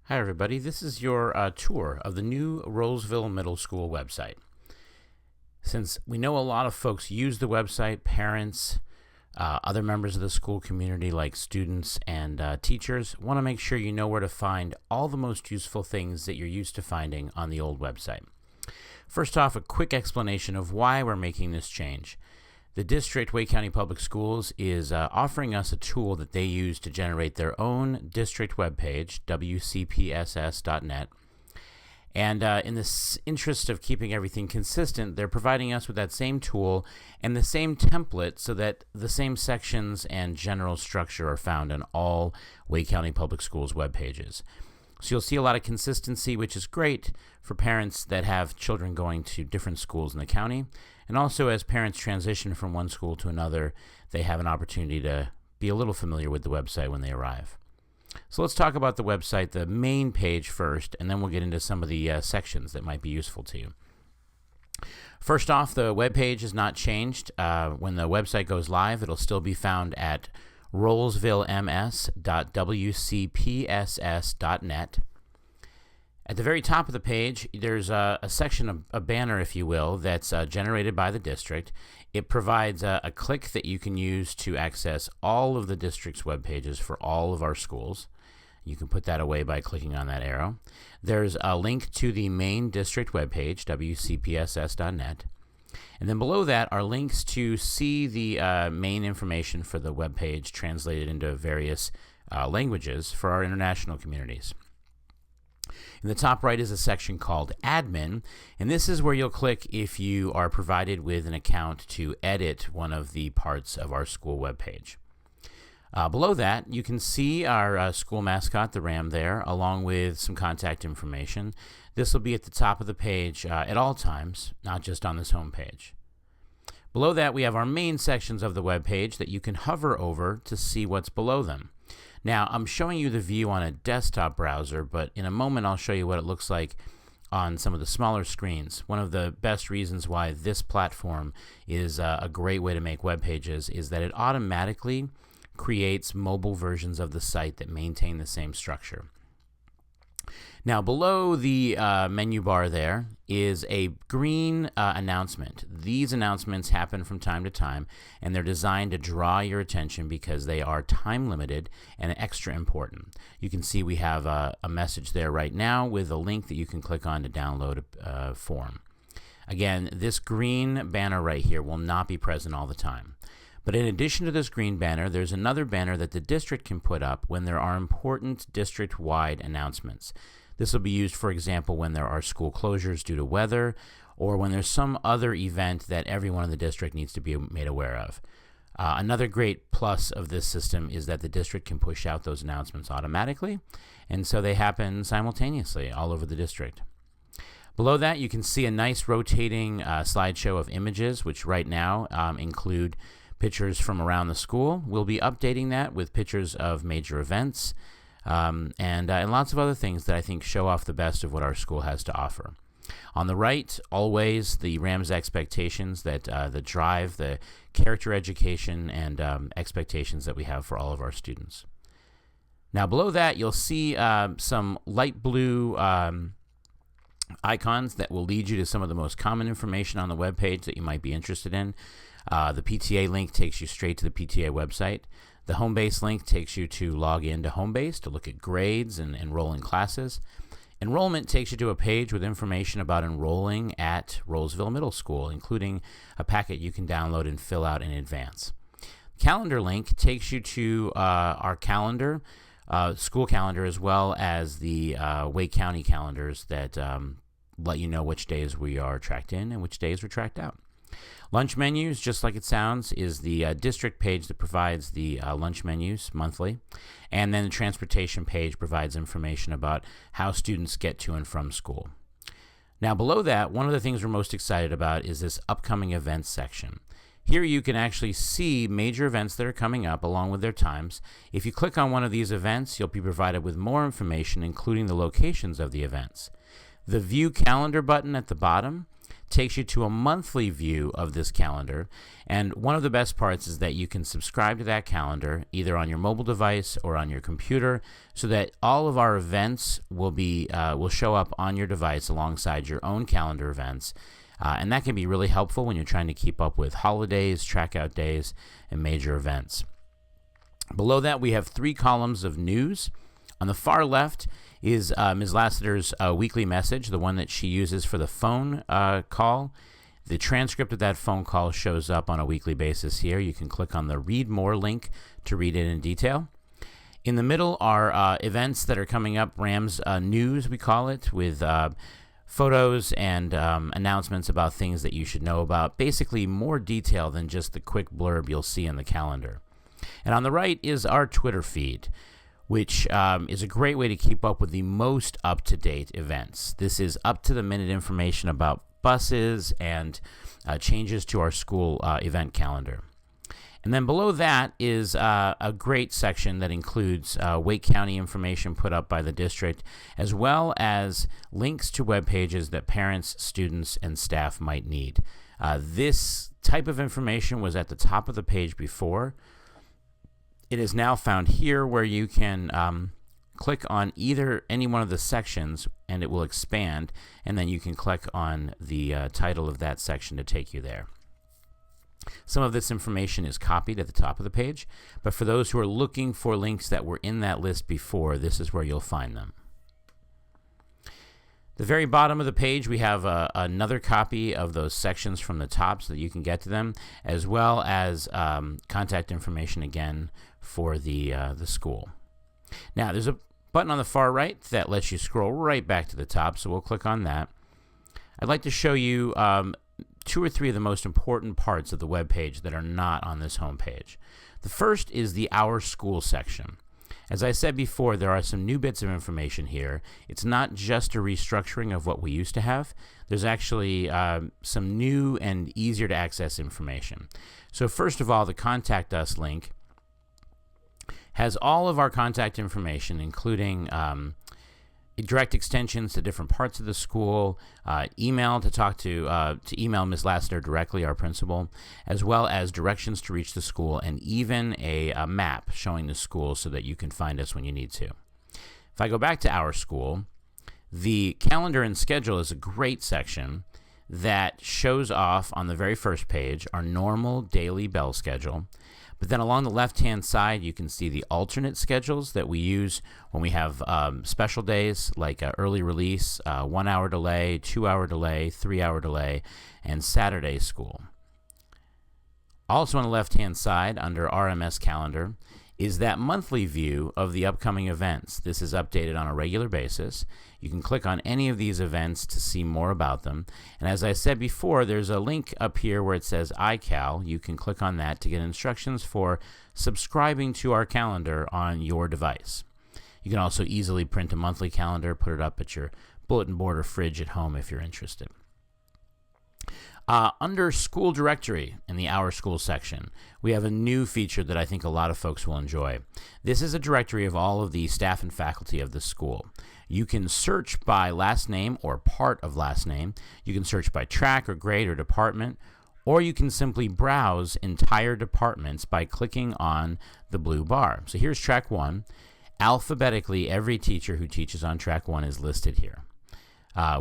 Hi, everybody. This is your tour of the new Rolesville Middle School website. Since we know a lot of folks use the website, parents, other members of the school community like students and teachers want to make sure you know where to find all the most useful things that you're used to finding on the old website. First off, a quick explanation of why we're making this change. The district, Wake County Public Schools, is offering us a tool that they use to generate their own district webpage, wcpss.net. And in the interest of keeping everything consistent, they're providing us with that same tool and the same template so that the same sections and general structure are found on all Wake County Public Schools web pages. So you'll see a lot of consistency, which is great for parents that have children going to different schools in the county. And also, as parents transition from one school to another, they have an opportunity to be a little familiar with the website when they arrive. So let's talk about the website, the main page first, and then we'll get into some of the sections that might be useful to you. First off, the web page is not changed. When the website goes live, it'll still be found at rolesvillems.wcpss.net. At the very top of the page, there's a section, a banner, if you will, that's generated by the district. It provides a click that you can use to access all of the district's web pages for all of our schools. You can put that away by clicking on that arrow. There's a link to the main district web page, wcpss.net. And then below that are links to see the main information for the web page translated into various languages for our international communities. In the top right is a section called Admin, and this is where you'll click if you are provided with an account to edit one of the parts of our school webpage. Below that, you can see our school mascot, the ram there, along with some contact information. This will be at the top of the page at all times, not just on this home page. Below that, we have our main sections of the web page that you can hover over to see what's below them. Now, I'm showing you the view on a desktop browser, but in a moment I'll show you what it looks like on some of the smaller screens. One of the best reasons why this platform is a great way to make web pages is that it automatically creates mobile versions of the site that maintain the same structure. Now, below the menu bar there is a green announcement. These announcements happen from time to time, and they're designed to draw your attention because they are time limited and extra important. You can see we have a message there right now with a link that you can click on to download a form. Again, this green banner right here will not be present all the time. But in addition to this green banner, there's another banner that the district can put up when there are important district-wide announcements. This will be used, for example, when there are school closures due to weather or when there's some other event that everyone in the district needs to be made aware of. Another great plus of this system is that the district can push out those announcements automatically, and so they happen simultaneously all over the district. Below that, you can see a nice rotating slideshow of images, which right now include pictures from around the school. We'll be updating that with pictures of major events, and lots of other things that I think show off the best of what our school has to offer. On the right, always the RMS expectations that drive the character education and expectations that we have for all of our students. Now below that, you'll see some light blue icons that will lead you to some of the most common information on the web page that you might be interested in. The PTA link takes you straight to the PTA website. The Homebase link takes you to log in to Homebase to look at grades and enroll in classes. Enrollment takes you to a page with information about enrolling at Rolesville Middle School, including a packet you can download and fill out in advance. Calendar link takes you to our calendar, school calendar, as well as the Wake County calendars that let you know which days we are tracked in and which days we're tracked out. Lunch menus, just like it sounds, is the district page that provides the lunch menus monthly. And then the transportation page provides information about how students get to and from school. Now below that, one of the things we're most excited about is this upcoming events section. Here you can actually see major events that are coming up along with their times. If you click on one of these events, you'll be provided with more information, including the locations of the events. The View Calendar button at the bottom takes you to a monthly view of this calendar. And one of the best parts is that you can subscribe to that calendar either on your mobile device or on your computer, so that all of our events will show up on your device alongside your own calendar events. And that can be really helpful when you're trying to keep up with holidays, track out days, and major events. Below that, we have 3 columns of news. On the far left is Ms. Lassiter's weekly message, the one that she uses for the phone call. The transcript of that phone call shows up on a weekly basis here. You can click on the Read More link to read it in detail. In the middle are events that are coming up, Rams News, we call it, with photos and announcements about things that you should know about. Basically, more detail than just the quick blurb you'll see in the calendar. And on the right is our Twitter feed, which is a great way to keep up with the most up-to-date events. This is up-to-the-minute information about buses and changes to our school event calendar. And then below that is a great section that includes Wake County information put up by the district, as well as links to web pages that parents, students, and staff might need. This type of information was at the top of the page before. It is now found here, where you can click on any one of the sections and it will expand, and then you can click on the title of that section to take you there. Some of this information is copied at the top of the page, but for those who are looking for links that were in that list before, this is where you'll find them. The very bottom of the page, we have another copy of those sections from the top so that you can get to them, as well as contact information again for the school. Now, there's a button on the far right that lets you scroll right back to the top, so we'll click on that. I'd like to show you 2 or 3 of the most important parts of the web page that are not on this home page. The first is the Our School section. As I said before, there are some new bits of information here. It's not just a restructuring of what we used to have. There's actually some new and easier to access information. So first of all, the Contact Us link has all of our contact information, including direct extensions to different parts of the school, email to email Ms. Lassiter directly, our principal, as well as directions to reach the school, and even a map showing the school so that you can find us when you need to. If I go back to Our School, the calendar and schedule is a great section that shows off on the very first page our normal daily bell schedule. But then along the left-hand side, you can see the alternate schedules that we use when we have special days like early release, 1-hour delay, 2-hour delay, 3-hour delay, and Saturday school. Also on the left-hand side, under RMS calendar, is that monthly view of the upcoming events. This is updated on a regular basis. You can click on any of these events to see more about them. And as I said before, there's a link up here where it says iCal. You can click on that to get instructions for subscribing to our calendar on your device. You can also easily print a monthly calendar, put it up at your bulletin board or fridge at home if you're interested. Under School Directory in the Our School section, we have a new feature that I think a lot of folks will enjoy. This is a directory of all of the staff and faculty of the school. You can search by last name or part of last name. You can search by track or grade or department, or you can simply browse entire departments by clicking on the blue bar. So here's Track 1. Alphabetically, every teacher who teaches on Track 1 is listed here.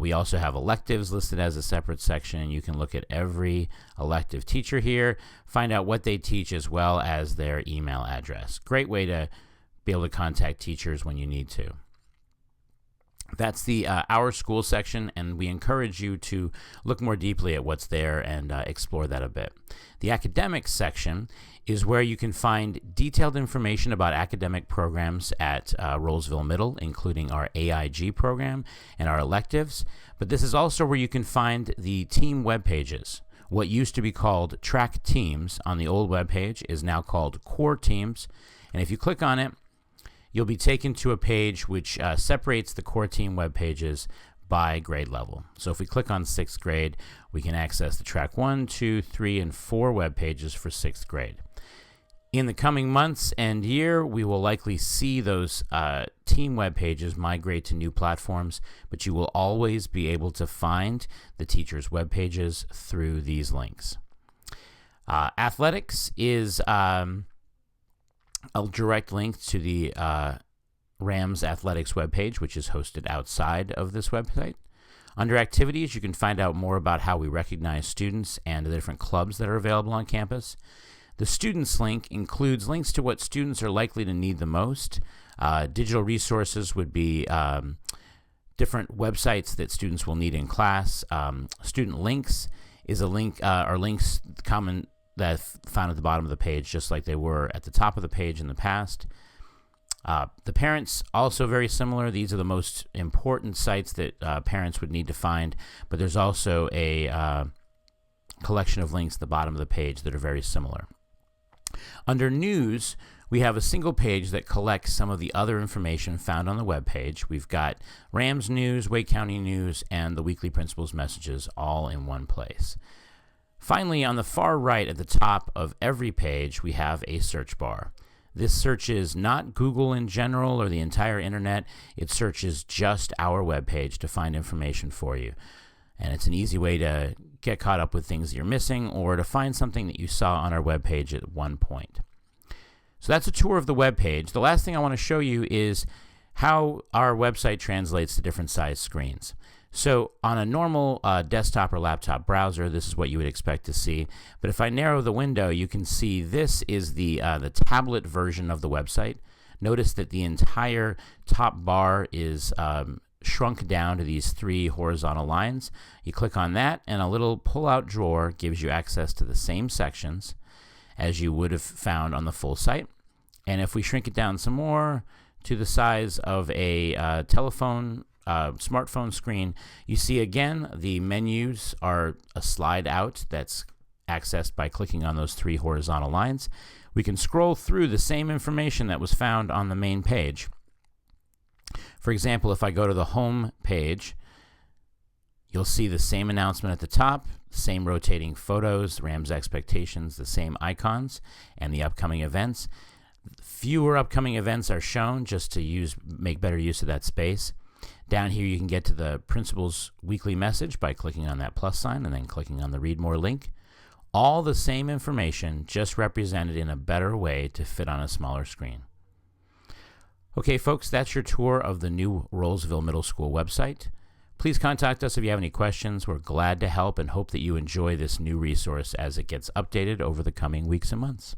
We also have electives listed as a separate section. You can look at every elective teacher here, find out what they teach as well as their email address. Great way to be able to contact teachers when you need to. That's the Our School section, and we encourage you to look more deeply at what's there and explore that a bit. The Academics section is where you can find detailed information about academic programs at Rollsville Middle, including our AIG program and our electives. But this is also where you can find the team web pages. What used to be called Track Teams on the old web page is now called Core Teams. And if you click on it, you'll be taken to a page which separates the core team web pages by grade level. So if we click on 6th grade, we can access the Track 1, 2, 3, and 4 web pages for 6th grade. In the coming months and year, we will likely see those team web pages migrate to new platforms, but you will always be able to find the teachers' web pages through these links. Athletics is a direct link to the Rams Athletics webpage, which is hosted outside of this website. Under activities, you can find out more about how we recognize students and the different clubs that are available on campus. The students link includes links to what students are likely to need the most. Digital resources would be different websites that students will need in class. Student links is a link or links common that found at the bottom of the page, just like they were at the top of the page in the past. The parents, also very similar. These are the most important sites that parents would need to find, but there's also a collection of links at the bottom of the page that are very similar. Under news, we have a single page that collects some of the other information found on the web page. We've got Rams news, Wake County news, and the weekly principals messages all in one place. Finally, on the far right at the top of every page, we have a search bar. This searches not Google in general or the entire internet. It searches just our webpage to find information for you. And it's an easy way to get caught up with things that you're missing or to find something that you saw on our webpage at one point. So that's a tour of the webpage. The last thing I want to show you is how our website translates to different size screens. So on a normal desktop or laptop browser, this is what you would expect to see. But if I narrow the window, you can see this is the tablet version of the website. Notice that the entire top bar is shrunk down to these 3 horizontal lines. You click on that, and a little pull-out drawer gives you access to the same sections as you would have found on the full site. And if we shrink it down some more to the size of a smartphone screen, you see again the menus are a slide out that's accessed by clicking on those 3 horizontal lines. We can scroll through the same information that was found on the main page. For example, if I go to the home page, you'll see the same announcement at the top, same rotating photos, Rams expectations, the same icons, and the upcoming events. Fewer upcoming events are shown just to make better use of that space. Down here you can get to the principal's weekly message by clicking on that plus sign and then clicking on the read more link. All the same information, just represented in a better way to fit on a smaller screen. Okay folks, that's your tour of the new Rollsville Middle School website. Please contact us if you have any questions. We're glad to help and hope that you enjoy this new resource as it gets updated over the coming weeks and months.